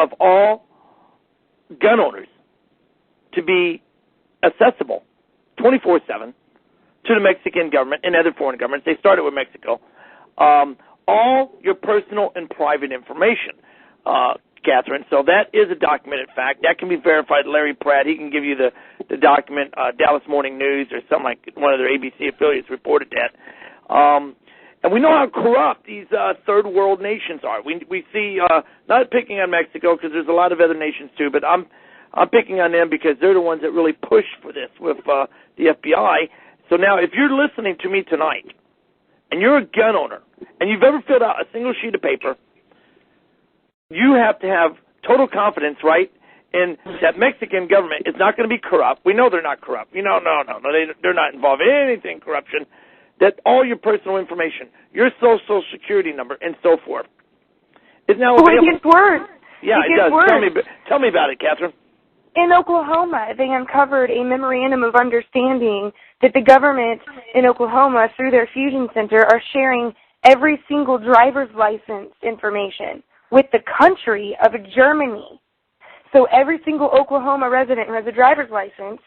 of all gun owners to be accessible 24/7 to the Mexican government and other foreign governments. They started with Mexico. All your personal and private information, Catherine. So that is a documented fact. That can be verified. Larry Pratt, he can give you the document. Dallas Morning News or something like one of their ABC affiliates reported that. And we know how corrupt these third world nations are. We see, not picking on Mexico because there's a lot of other nations too, but I'm picking on them because they're the ones that really push for this with the FBI. So now if you're listening to me tonight and you're a gun owner and you've ever filled out a single sheet of paper, you have to have total confidence, right, in that Mexican government is not going to be corrupt. We know they're not corrupt. No, they're not involved in anything corruption. That all your personal information, your social security number, and so forth, is now available. It gets worse. Yeah, it does. Worse. Tell me about it, Catherine. In Oklahoma, they uncovered a memorandum of understanding that the government in Oklahoma, through their fusion center, are sharing every single driver's license information with the country of Germany. So every single Oklahoma resident who has a driver's license,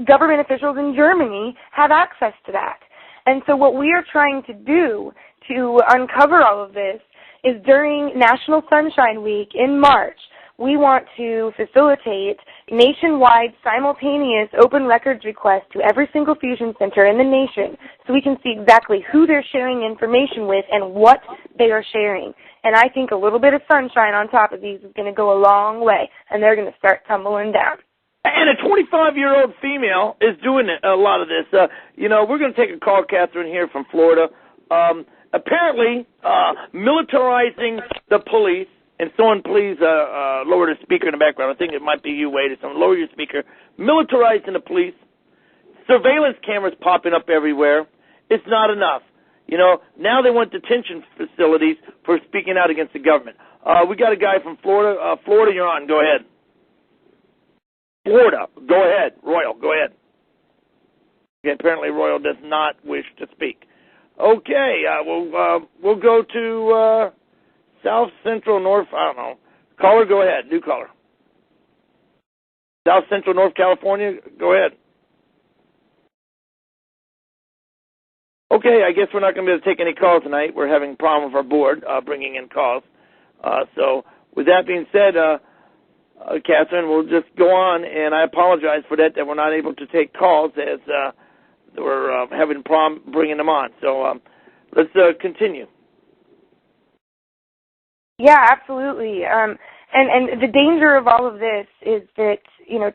government officials in Germany have access to that. And so what we are trying to do to uncover all of this is during National Sunshine Week in March, we want to facilitate nationwide simultaneous open records requests to every single fusion center in the nation so we can see exactly who they're sharing information with and what they are sharing. And I think a little bit of sunshine on top of these is going to go a long way, and they're going to start tumbling down. And a 25-year-old female is doing a lot of this. We're going to take a call, Catherine, here from Florida. Apparently, militarizing the police, and someone please lower the speaker in the background. I think it might be you, Wade, or someone. Lower your speaker. Militarizing the police, surveillance cameras popping up everywhere. It's not enough. Now they want detention facilities for speaking out against the government. We got a guy from Florida. Florida, you're on. Go ahead. Florida, go ahead. Royal, go ahead. Okay, apparently Royal does not wish to speak. Okay, we'll go to South Central North, I don't know. Caller, go ahead. New caller. South Central North California, go ahead. Okay, I guess we're not going to be able to take any calls tonight. We're having a problem with our board bringing in calls. So with that being said, Catherine, we'll just go on, and I apologize for that we're not able to take calls as we're having a problem bringing them on. So let's continue. Yeah, absolutely. And the danger of all of this is that,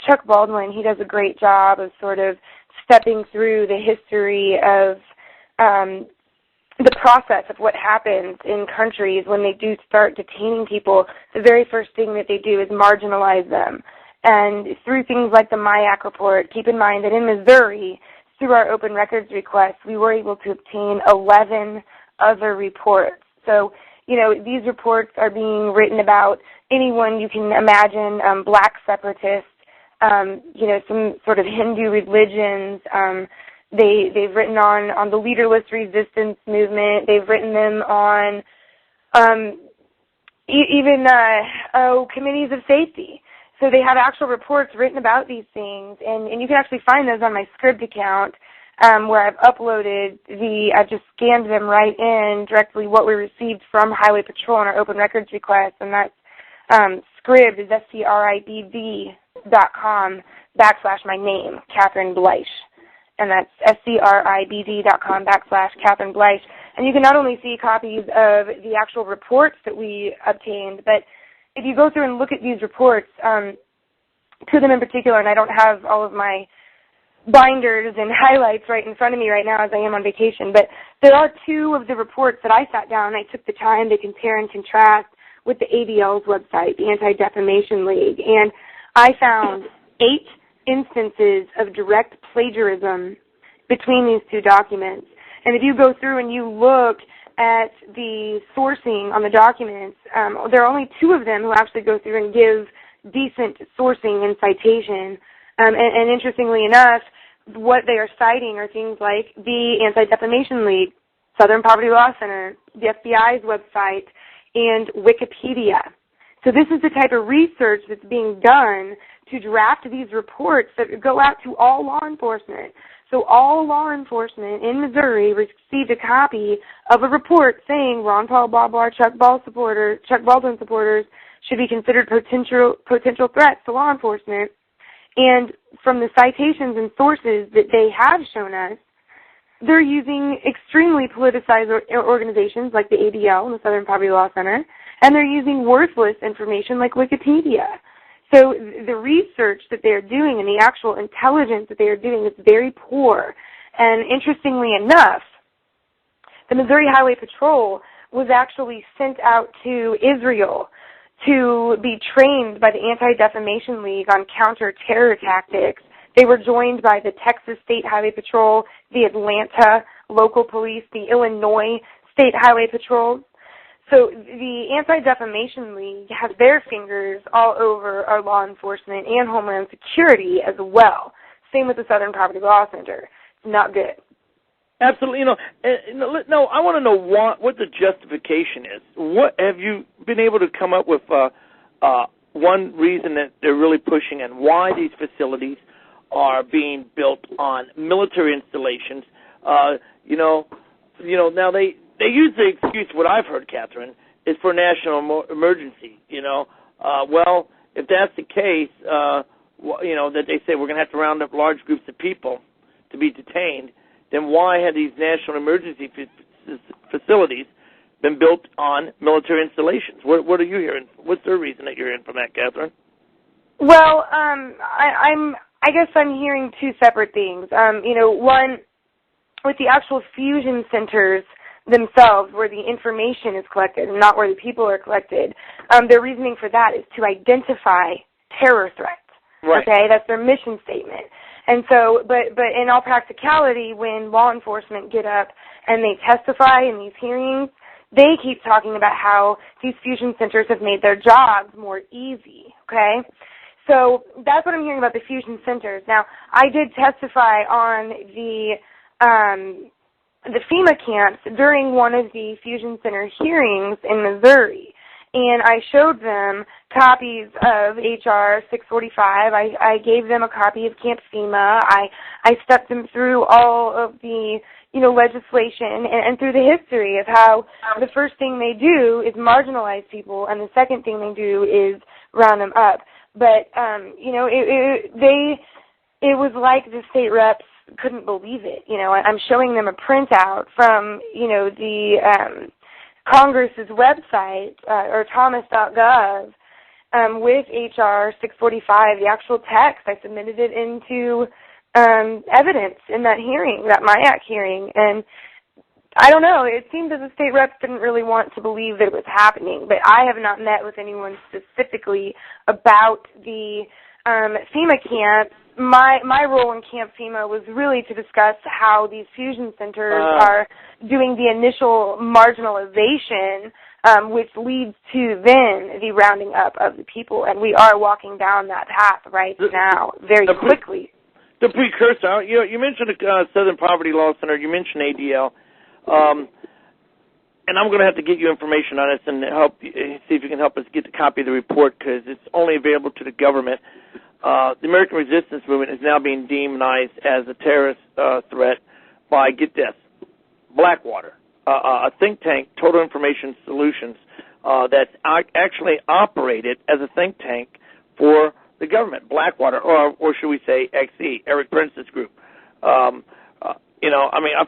Chuck Baldwin, he does a great job of sort of stepping through the history of the process of what happens in countries when they do start detaining people. The very first thing that they do is marginalize them. And through things like the MIAC report, keep in mind that in Missouri, through our open records request, we were able to obtain 11 other reports. So, these reports are being written about anyone you can imagine, black separatists, some sort of Hindu religions. They've written on the leaderless resistance movement. They've written them on even committees of safety. So they have actual reports written about these things, and you can actually find those on my Scribd account where I've uploaded I've just scanned them right in directly what we received from Highway Patrol on our open records request, and that's Scribd is SCRIBD.com/my name, Catherine Bleish. And that's SCRIBD.com/Catherine Bleish. And you can not only see copies of the actual reports that we obtained, but if you go through and look at these reports, two of them in particular, and I don't have all of my binders and highlights right in front of me right now as I am on vacation, but there are two of the reports that I sat down and I took the time to compare and contrast with the ADL's website, the Anti-Defamation League, and I found 8 instances of direct plagiarism between these two documents. And if you go through and you look at the sourcing on the documents, there are only 2 of them who actually go through and give decent sourcing and citation. And interestingly enough, what they are citing are things like the Anti-Defamation League, Southern Poverty Law Center, the FBI's website, and Wikipedia. So this is the type of research that's being done to draft these reports that go out to all law enforcement. So all law enforcement in Missouri received a copy of a report saying Ron Paul, blah, blah, Chuck Baldwin supporters should be considered potential threats to law enforcement. And from the citations and sources that they have shown us, they're using extremely politicized organizations like the ADL and the Southern Poverty Law Center, and they're using worthless information like Wikipedia. So the research that they're doing and the actual intelligence that they are doing is very poor. And interestingly enough, the Missouri Highway Patrol was actually sent out to Israel to be trained by the Anti-Defamation League on counter-terror tactics. They were joined by the Texas State Highway Patrol, the Atlanta local police, the Illinois State Highway Patrol. So the Anti-Defamation League has their fingers all over our law enforcement and Homeland Security as well. Same with the Southern Poverty Law Center. It's not good. Absolutely. No, I want to know what the justification is. What have you been able to come up with one reason that they're really pushing and why these facilities are being built on military installations? Now they use the excuse, what I've heard, Catherine, is for national emergency. Well, if that's the case, that they say we're going to have to round up large groups of people to be detained, then why have these national emergency facilities been built on military installations? What are you hearing? What's the reason that you're hearing from that, Catherine? Well, I guess I'm hearing two separate things. One, with the actual fusion centers themselves, where the information is collected and not where the people are collected, their reasoning for that is to identify terror threats. Right. Okay, that's their mission statement. And so, but in all practicality, when law enforcement get up and they testify in these hearings, they keep talking about how these fusion centers have made their jobs more easy. Okay. So that's what I'm hearing about the fusion centers. Now, I did testify on the FEMA camps during one of the fusion center hearings in Missouri, and I showed them copies of H.R. 645. I gave them a copy of Camp FEMA. I stepped them through all of the legislation and through the history of how the first thing they do is marginalize people, and the second thing they do is round them up. But it was like the state reps couldn't believe it. I'm showing them a printout from the Congress's website or thomas.gov with H.R. 645, the actual text. I submitted it into evidence in that hearing, that MIAC hearing, and I don't know. It seemed as the state reps didn't really want to believe that it was happening, but I have not met with anyone specifically about the FEMA camp. My role in Camp FEMA was really to discuss how these fusion centers are doing the initial marginalization, which leads to then the rounding up of the people, and we are walking down that path right now very quickly. The precursor, you mentioned the Southern Poverty Law Center, you mentioned ADL, and I'm going to have to get you information on this and see if you can help us get the copy of the report, because it's only available to the government. The American Resistance Movement is now being demonized as a terrorist threat by, get this, Blackwater, a think tank, Total Information Solutions, that's actually operated as a think tank for the government, Blackwater, or should we say XE, Eric Prince's group. I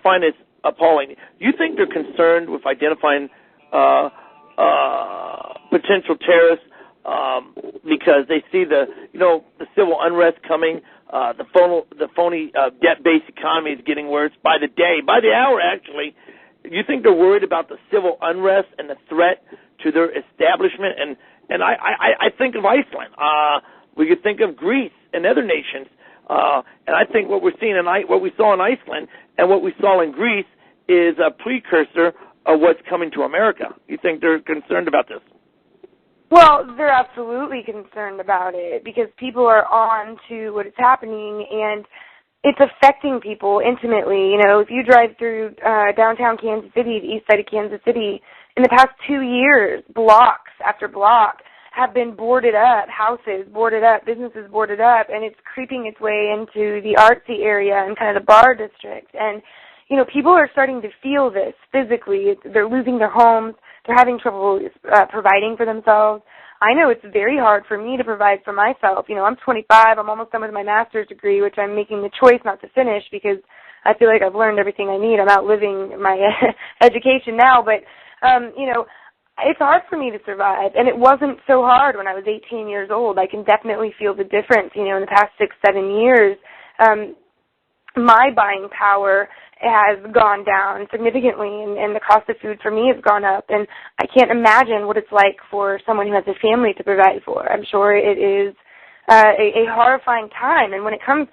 find this appalling. Do you think they're concerned with identifying potential terrorists because they see the civil unrest coming, the phony debt-based economy is getting worse by the day, by the hour, actually? Do you think they're worried about the civil unrest and the threat to their establishment? And I think of Iceland. We could think of Greece and other nations. And I think what we're seeing what we saw in Iceland and what we saw in Greece is a precursor of what's coming to America. You think they're concerned about this? Well, they're absolutely concerned about it because people are on to what is happening, and it's affecting people intimately. If you drive through downtown Kansas City, the east side of Kansas City, in the past 2 years, blocks after block have been boarded up, houses boarded up, businesses boarded up, and it's creeping its way into the artsy area and kind of the bar district. And, you know, people are starting to feel this physically. They're losing their homes. They're having trouble providing for themselves. I know it's very hard for me to provide for myself. You know, I'm 25. I'm almost done with my master's degree, which I'm making the choice not to finish because I feel like I've learned everything I need. I'm outliving my education now. But, you know, it's hard for me to survive. And it wasn't so hard when I was 18 years old. I can definitely feel the difference, you know, in the past 6-7 years. My buying power has gone down significantly, and the cost of food for me has gone up. And I can't imagine what it's like for someone who has a family to provide for. I'm sure it is a horrifying time. And when it comes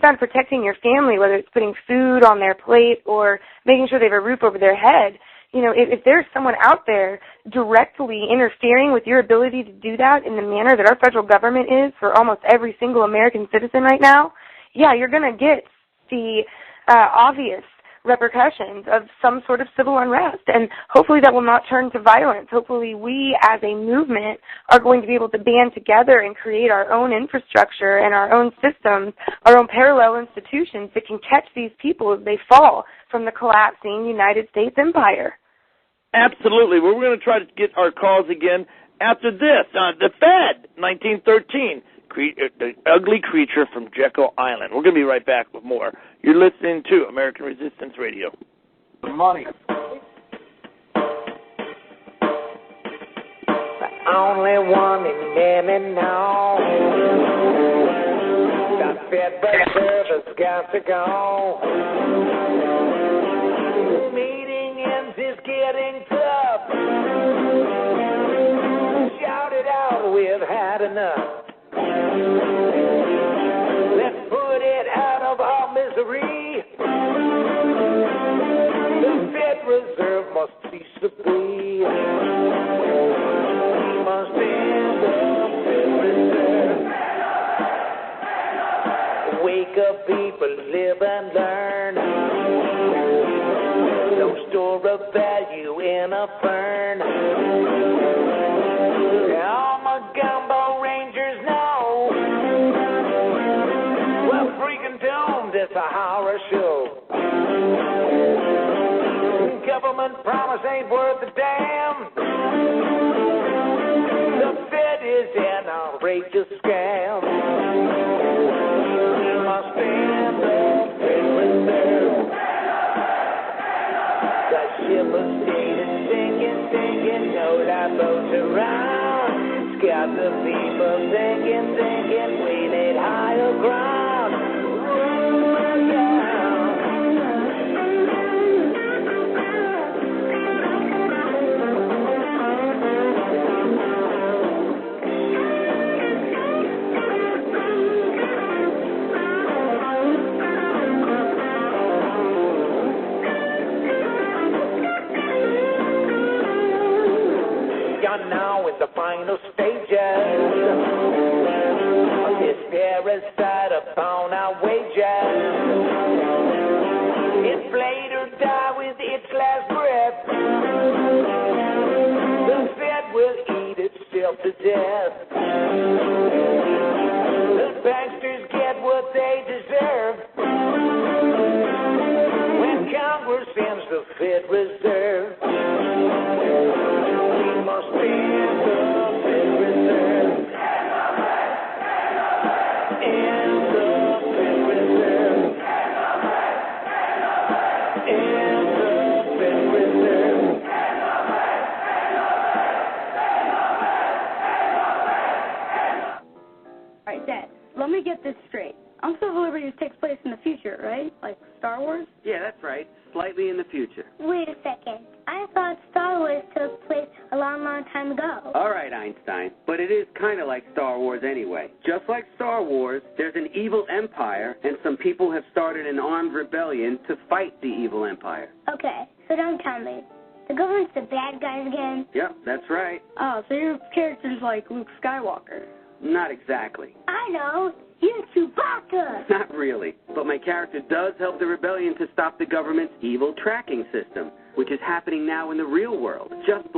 down to protecting your family, whether it's putting food on their plate or making sure they have a roof over their head, you know, if there's someone out there directly interfering with your ability to do that in the manner that our federal government is for almost every single American citizen right now, yeah, you're going to get the obvious repercussions of some sort of civil unrest. And hopefully that will not turn to violence. Hopefully we as a movement are going to be able to band together and create our own infrastructure and our own systems, our own parallel institutions that can catch these people as they fall from the collapsing United States empire. Absolutely. Well, we're going to try to get our calls again after this. The Fed, 1913. The ugly creature from Jekyll Island. We're going to be right back with more. You're listening to American Resistance Radio. Money. The only one in there now. The Fed Reserve has got to go. The meeting ends is getting tough. Shout it out, we've had enough. Let's put it out of our misery. The Fed Reserve must cease to be. We must end the Fed Reserve. Wake up, people, live and learn. Don't store a value in a fern. All my gumbo rangers know. It's a horror show. Government promise ain't worth a damn. The Fed is an outrageous scam. We must end the Fed Reserve. The ship of state is sinking, no lifeboats around. It's got the people thinking, we need higher ground. Now in the final stages of this parasite upon our wages. Inflate or die with its last breath. The Fed will eat itself to death. The banksters get what they deserve when Congress ends the Fed Reserve. Must be the Fed Reserve. In the Fed Reserve. In the Fed Reserve. All right, Dad, let me get this straight. Civil Liberties takes place in the future, right? Like Star Wars? Yeah, that's right. Slightly in the future. Wait a second. I thought Star Wars took place a long, long time ago. All right, Einstein. But it is kind of like Star Wars anyway. Just like Star Wars, there's an evil empire, and some people have started an armed rebellion to fight the evil empire. Okay, so don't tell me. The government's the bad guys again? Yep, that's right. Oh, so your character's like Luke Skywalker. Not exactly. I know. You're Chewbacca. Not really. But my character does help the rebellion to stop the government's evil tracking system, which is happening now in the real world. Just